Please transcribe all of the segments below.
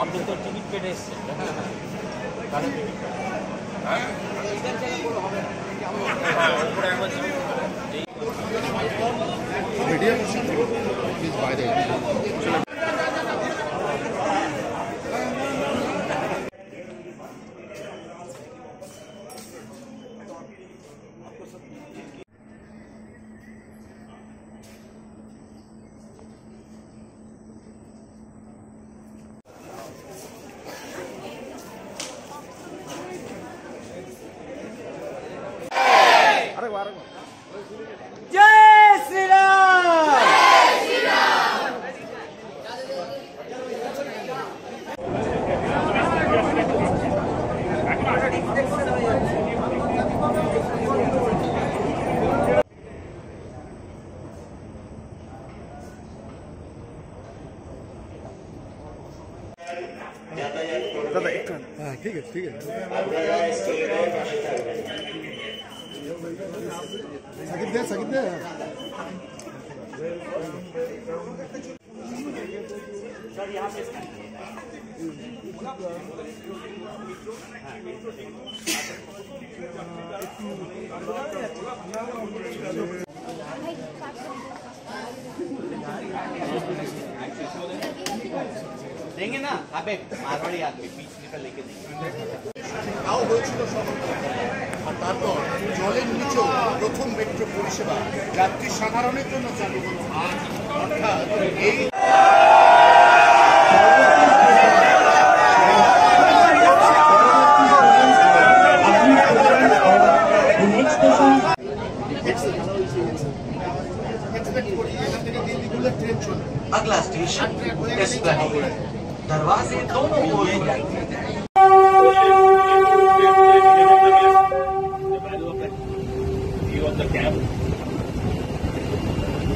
আপনি তো টিকিট কেটে এসেছেন जय श्री राम। दादा एक हाँ ठीक है सकित दे सर यहाँ पे देंगे ना अबे मारवाड़ी आदमी बीच निकल लेके देंगे তারপর জলের নিচেও প্রথম মেট্রো পরিষেবা যাত্রী সাধারণের জন্য চালু হলো আজ অর্থাৎ এই अगला स्टेशन एस्प्लेनेड दरवाजे दोनों ओर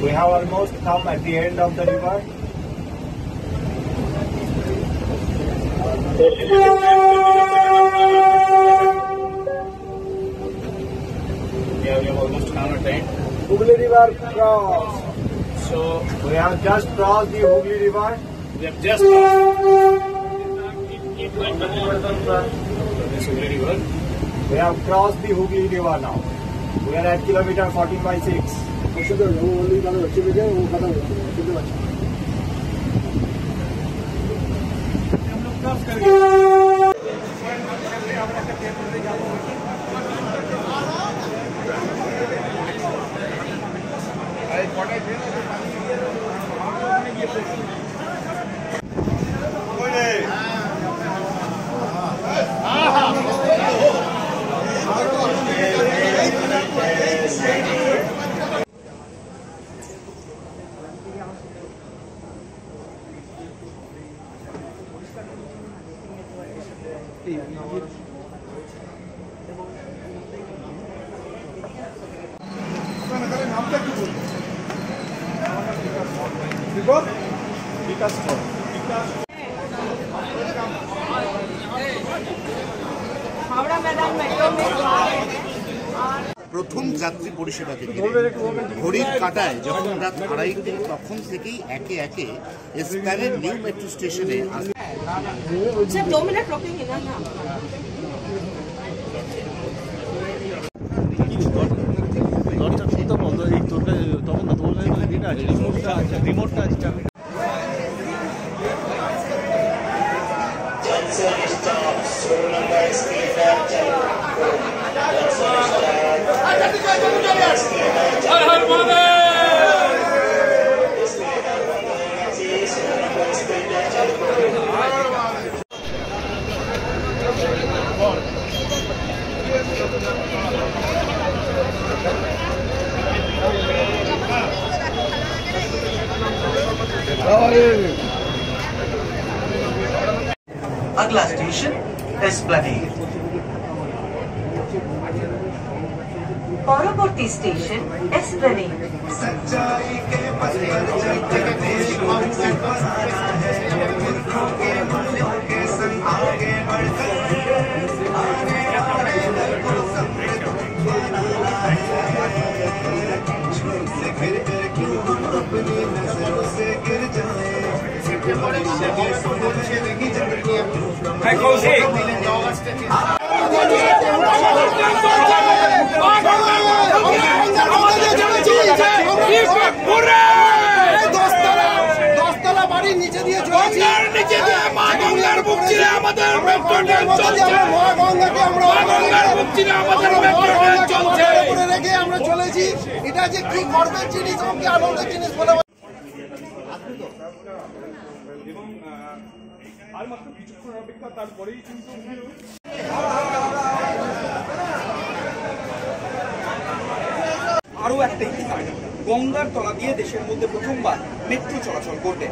We have almost come at the end of the river. Yeah, we have almost come at the end. Hooghly River crossed. So we have just crossed the Hooghly River. We have just crossed. This Hooghly River. We have crossed the Hooghly River now. We are at kilometer 14/6. প্রথম যাত্রী পরিষেবাকে ঘিরে ঘড়ির কাঁটায় যখন রাত 2:30 তখন থেকেই একে একে এসপ্ল্যানেড নিউ মেট্রো স্টেশনে सर 2 मिनट रोकेंगे ना रिमोटটা আছে अगला स्टेशन एस्प्लेनेड পরবর্তী স্টেশন এসপ্লেনেড सच्चाई के पते जगदीश कॉन्सेप्ट बनाना है मूर्खों के मन के संग आगे बढ़कर দশতলা বাড়ির নিচে দিয়ে চলেছি। রেখে আমরা চলেছি। এটা যে কি গর্বের জিনিস এবং কি আনন্দের জিনিস বলে এবং আর মাত্র কিছুক্ষণ অপেক্ষা, তারপরেই কিন্তু আরও একটা ইতিহাস, গঙ্গার তলা দিয়ে দেশের মধ্যে প্রথমবার মেট্রো চলাচল করবে।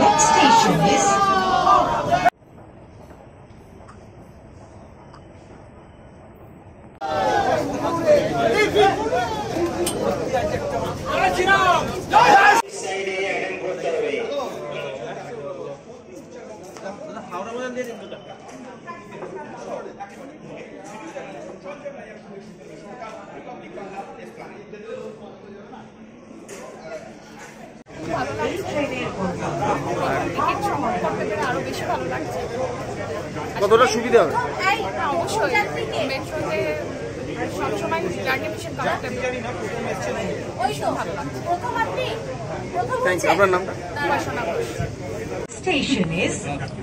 Next station is কতটা সুবিধা হবে? অবশ্যই মেট্রোতে সবসময় জার্নি ভীষণ কমফোর্টেবল। Thank you. আপনার নামটা? station is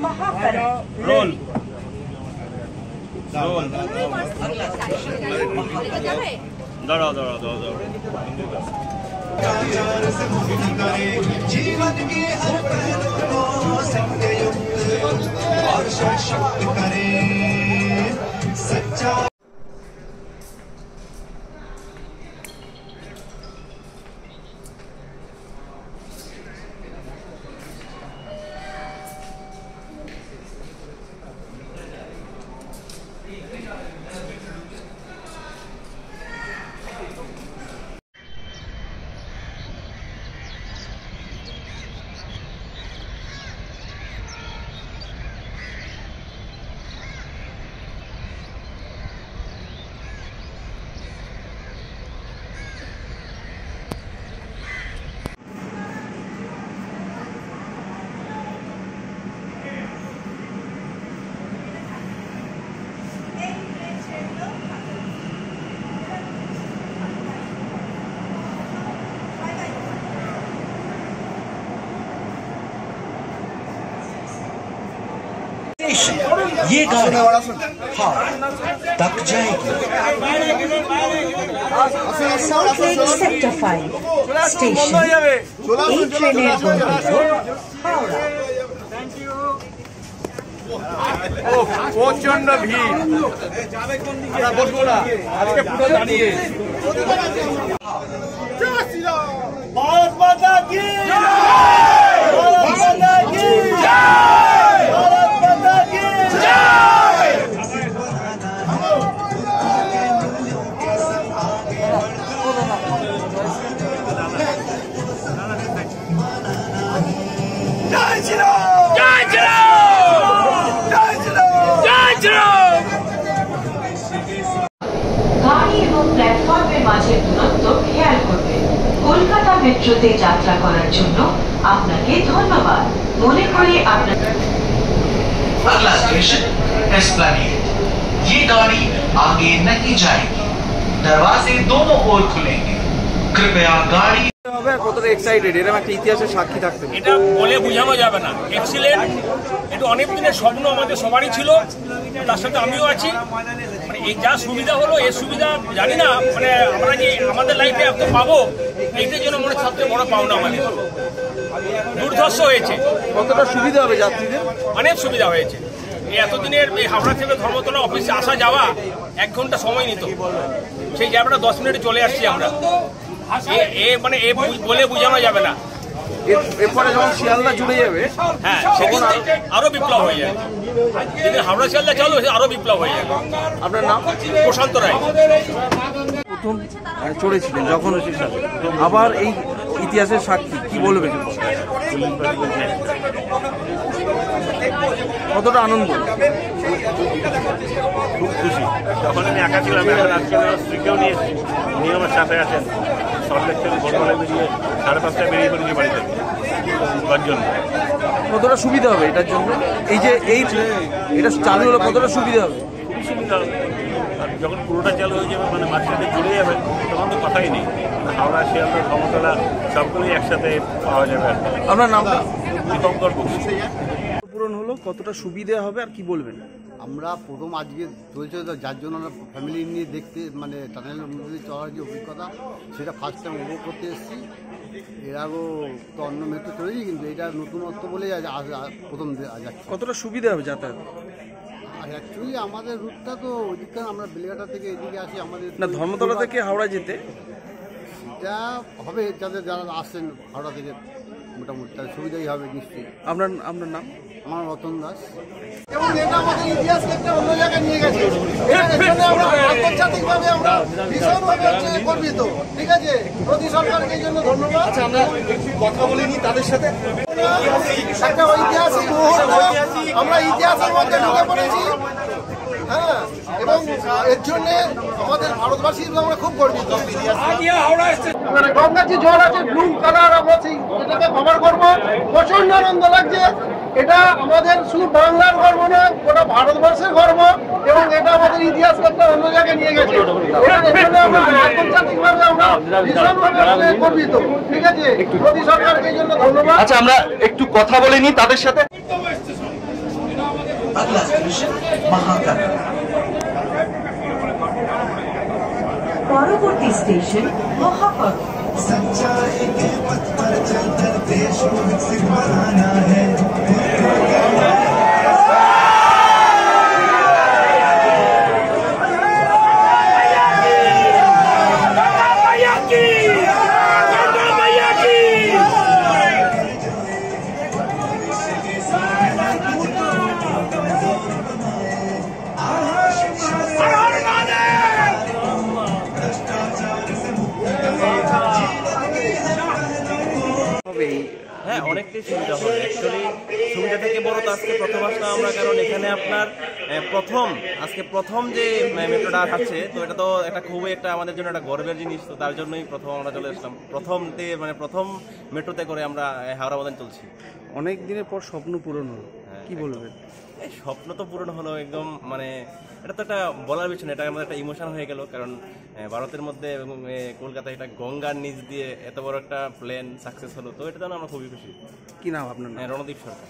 Mahakara. রোল দাঁড়াও দাঁড়াও দাঁড়াও দাঁড়াও जीवन के हर पहलू को संयुक्त और सशक्त करे सच्चा। ये गाड़ी हाँ तक जाएगी। South Lake Sector 5 Station এই ট্রেনের গন্তব্য হাওড়া। প্রচন্ড ভিড়, বসবো না আজকে পুরো দাঁড়িয়ে। ভারত মাতা কি জয়! ভারত মাতা কি জয়! ভারত মাতা কি জয়! জয় শ্রীরাম! জয় শ্রীরাম! জয় শ্রীরাম! জয় শ্রীরাম! গাড়ি এবং প্ল্যাটফর্মের মাঝে দূরত্ব খেয়াল করবেন। কলকাতা মেট্রোতে যাত্রা করার জন্য আপনাকে ধন্যবাদ। মনে করি আপনার अगला स्टेशन एस्प्लैनेड। ये गाड़ी आगे नहीं जाएगी, दरवाजे दोनों ओर खुलेंगे, कृपया गाड़ी। কতটা এক্সাইটেড, এরকম একটা ইতিহাসের সাক্ষী থাকতে এটা বলে বোঝানো যাবে না। এক্সিলেন্ট, এটা অনেক দিনের স্বপ্ন আমাদের সবারই ছিল, তার সাথে আমিও আছি। মানে এই যা সুবিধা হলো, এই সুবিধা জানি না মানে আমরা যে আমাদের লাইফে এত পাবো, এইটার জন্য মনে সবচেয়ে বড় পাওনা আমাদের। দুর্ধর্ষ হয়েছে। কতটা সুবিধা হবে যাত্রীদের? অনেক সুবিধা হয়েছে। এই এতদিনের এই হাওড়া থেকে ধর্মতলা অফিসে আসা যাওয়া 1 ঘন্টা সময় নিত, সেই জায়গাটা 10 মিনিটে চলে আসছি আমরা। মানে বলে বোঝানো যাবে না। এরপরে যখন শিয়ালদা জুড়ে যাবে, হ্যাঁ, সেদিন আরো বিপ্লব হয়ে যাবে। যেদিন হাওড়া শিয়ালদা চালু হয়েছে আরো বিপ্লব হয়ে যাবে। আপনার নাম? প্রশান্ত রায়। প্রথম চড়েছিলেন যখন, আবার এই ইতিহাসের সাক্ষী, কি বলবেন? কতটা আনন্দ? খুব খুশি। তখন আমি একা ছিলাম, এখন আজকে স্ত্রীকেও নিয়ে এসেছি, উনি আমার সাথে আছেন। সল্টলেক থেকে ভোরবেলায় বেরিয়ে 5:30টায় বেরিয়ে পড়েছি বাড়ি থেকে ঘোরার জন্য। কতটা সুবিধা হবে এটার জন্য? এই যে এটা চালু হলো কতটা সুবিধা হবে? খুবই সুবিধা হবে। আর যখন পুরোটা চালু হয়ে যাবে মানে মাঝখানে চলে যাবে তখন তো কথাই নেই, হাওড়া শিয়ালদা ধর্মতলা সবগুলোই একসাথে পাওয়া যাবে। আপনার নামটা? দীপঙ্কর বক্সি। পূরণ হলো, কতটা সুবিধা হবে আর কি বলবেন? আমরা প্রথম আজকে চলছে যার জন্য আমরা ফ্যামিলি নিয়ে দেখতে মানে টানেলের মধ্যে চলার যে অভিজ্ঞতা সেটা ফার্স্ট টাইম উপভোগ করতে এসেছি। এর আগেও তো অন্য মেট্রো চলেছি, কিন্তু এটা নতুনত্ব বলেই প্রথম যাচ্ছি। কতটা সুবিধা হবে যাতায়াত? আর অ্যাকচুয়ালি আমাদের রুটটা তো ওইদিকটা আমরা বেলেঘাটা থেকে এদিকে আসি, আমাদের না ধর্মতলা থেকে হাওড়া যেতে এটা হবে, যাদের যারা আসছেন হাওড়া থেকে মোটামুটি তাদের সুবিধাই হবে নিশ্চয়ই। আপনার নাম? আমার রতন দাস। এবং এটা আমাদের ইতিহাসকে একটা অন্য জায়গায় নিয়ে গেছে। এর জন্য আমরা আন্তর্জাতিকভাবে আমরা ভীষণভাবে গর্বিত। ঠিক আছে, প্রতি সরকারকে এই জন্য ধন্যবাদ। আচ্ছা, আমরা একটু কথা বলিনি তাদের সাথে। একটা ঐতিহাসিক মুহূর্ত, আমরা ইতিহাসের মধ্যে ঢুকে পড়েছি। হ্যাঁ, এবং এর জন্য আমাদের ভারতবাসী আমরা খুব গর্বিত। মানে গঙ্গার যে জল আছে ব্লু কালার, আমরা সেই এটাকে কভার করবো। প্রচন্ড আনন্দ লাগছে। এটা আমাদের শুধু বাংলার গর্ব না, গোটা ভারতবর্ষের গর্ব, এবং এটা আমাদের ইতিহাসকে একটা অন্য জায়গায় নিয়ে গেছে। এর জন্য আমরা আন্তর্জাতিকভাবে আমরা ভীষণভাবে গর্বিত। ঠিক আছে, প্রতি সরকারকে এই জন্য ধন্যবাদ। আচ্ছা, আমরা একটু কথা বলিনি তাদের সাথে। अगला स्टेशन महाकाल। পরবর্তী স্টেশন মহাকল। सच्चाई के पथ पर चलकर देश को विकसित बनाना है। হ্যাঁ, অনেকটাই সুবিধা হবে। অ্যাকচুয়ালি সুবিধা থেকে বড় তো আজকে প্রথম আসলাম আমরা, কারণ এখানে আপনার প্রথম যে মেট্রোটা আছে, তো এটা তো একটা খুবই একটা আমাদের জন্য একটা গর্বের জিনিস। তো তার জন্যই প্রথম আমরা চলে আসলাম। প্রথম মেট্রোতে করে আমরা হাওড়া বাদান চলছি। অনেক দিনের পর স্বপ্ন পূরণ হলো, কি বলবেন? এই স্বপ্ন তো পূরণ হলো একদম, মানে এটা তো একটা বলার বিষয় না, এটা আমাদের একটা ইমোশন হয়ে গেল। কারণ ভারতের মধ্যে এবং কলকাতায় এটা গঙ্গার নিচ দিয়ে এত বড় একটা প্লেন সাকসেস হলো, তো এটা জন্য আমরা খুবই খুশি। কি নাম আপনার? রণদীপ সরকার।